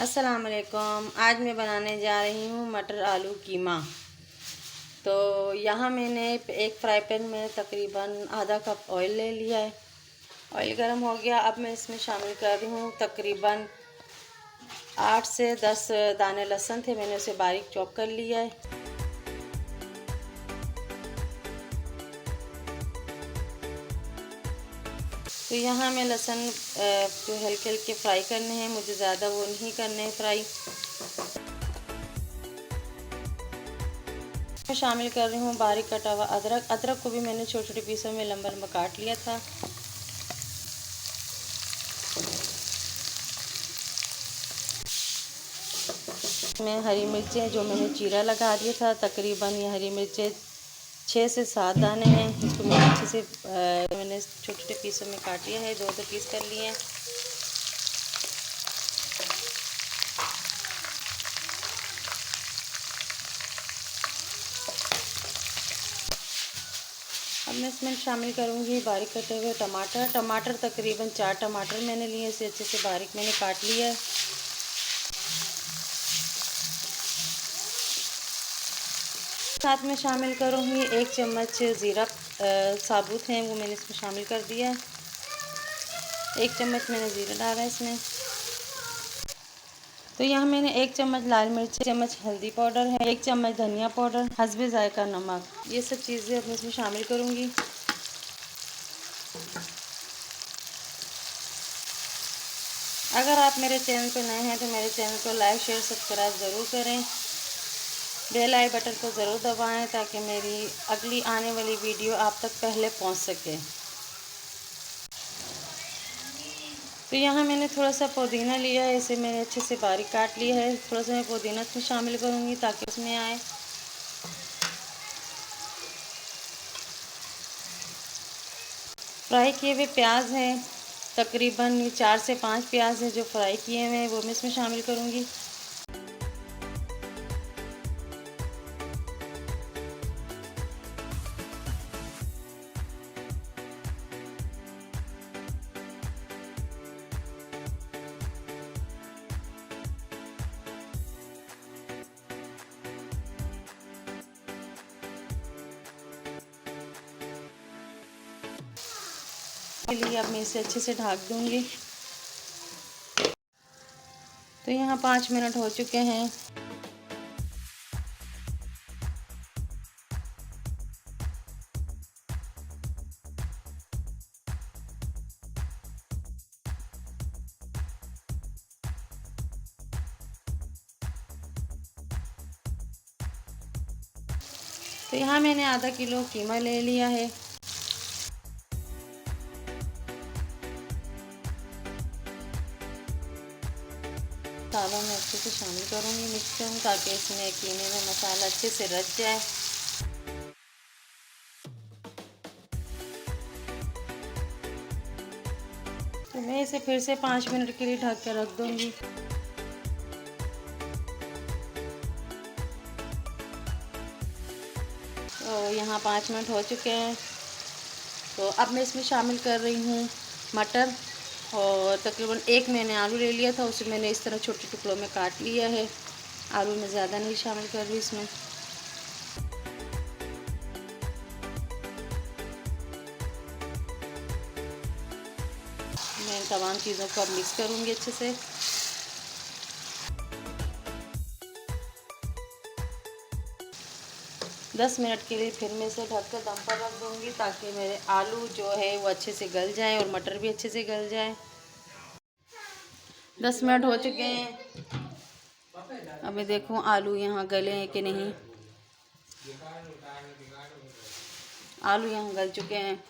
अस्सलाम वालेकुम। आज मैं बनाने जा रही हूँ मटर आलू कीमा। तो यहाँ मैंने एक फ्राई पैन में तकरीबन आधा कप ऑयल ले लिया है। ऑयल गर्म हो गया। अब मैं इसमें शामिल कर रही हूँ तकरीबन 8 से 10 दाने लहसुन थे, मैंने उसे बारीक चॉप कर लिया है। तो यहाँ मैं लहसुन जो हल्के हल्के फ्राई करने हैं, मुझे ज़्यादा वो नहीं करने हैं फ्राई। मैं शामिल कर रही हूँ बारीक कटा हुआ अदरक। अदरक को भी मैंने छोटे छोटे पीसों में लंबा लंबा काट लिया था। मैं हरी मिर्चें जो मैंने चीरा लगा दिया था, तकरीबन ये हरी मिर्चें 6 से 7 दाने हैं। इसको मैंने अच्छे से मैंने छोटे छोटे पीसों में काट लिया है, 2 पीस कर लिए हैं। अब मैं इसमें शामिल करूँगी बारीक कटे हुए टमाटर तकरीबन 4 टमाटर मैंने लिए, इसे अच्छे से बारीक मैंने काट लिया है। साथ में शामिल करूँगी 1 चम्मच ज़ीरा साबुत है, वो मैंने इसमें शामिल कर दिया है। 1 चम्मच मैंने ज़ीरा डाला है इसमें। तो यहाँ मैंने 1 चम्मच लाल मिर्च, 1 चम्मच हल्दी पाउडर है, 1 चम्मच धनिया पाउडर, हस्बे जायका नमक, ये सब चीज़ें अब इसमें शामिल करूँगी। अगर आप मेरे चैनल पर नए हैं तो मेरे चैनल को लाइक शेयर सब्सक्राइब ज़रूर करें। बेल आई बटन को ज़रूर दबाएं ताकि मेरी अगली आने वाली वीडियो आप तक पहले पहुंच सके। तो यहाँ मैंने थोड़ा सा पुदीना लिया है, इसे मैंने अच्छे से बारीक काट लिया है। थोड़ा सा मैं पुदीना इसमें शामिल करूँगी ताकि उसमें आए। फ्राई किए हुए प्याज हैं, तकरीबन 4 से 5 प्याज हैं जो फ्राई किए हुए हैं, वो मैं इसमें शामिल करूँगी। के लिए अब मैं इसे अच्छे से ढक दूँगी। तो यहाँ 5 मिनट हो चुके हैं। तो यहाँ मैंने आधा किलो कीमा ले लिया है। मसाला मैं अच्छे से शामिल करूँगी, मिक्स करूँ ताकि इसमें कीमे में मसाला अच्छे से रच जाए। तो मैं इसे फिर से 5 मिनट के लिए ढक कर रख दूँगी। तो यहाँ 5 मिनट हो चुके हैं। तो अब मैं इसमें शामिल कर रही हूँ मटर, और तकरीबन 1 मैंने आलू ले लिया था, उसे मैंने इस तरह छोटे टुकड़ों में काट लिया है। आलू मैं ज़्यादा नहीं शामिल कर रही इसमें। मैं इन तमाम चीज़ों को अब मिक्स करूँगी अच्छे से। दस मिनट के लिए फिर मैं इसे ढक कर दम पर रख दूँगी ताकि मेरे आलू जो है वो अच्छे से गल जाए और मटर भी अच्छे से गल जाए। 10 मिनट हो चुके हैं। अब मैं देखूँ आलू यहाँ गले हैं कि नहीं। आलू यहाँ गल चुके हैं।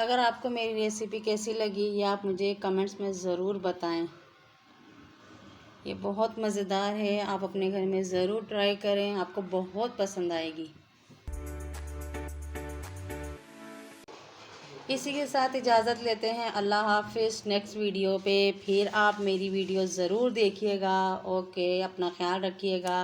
अगर आपको मेरी रेसिपी कैसी लगी ये आप मुझे कमेंट्स में ज़रूर बताएं। ये बहुत मज़ेदार है, आप अपने घर में ज़रूर ट्राई करें, आपको बहुत पसंद आएगी। इसी के साथ इजाज़त लेते हैं। अल्लाह हाफ़िज़। नेक्स्ट वीडियो पे फिर आप मेरी वीडियो ज़रूर देखिएगा। ओके, अपना ख्याल रखिएगा।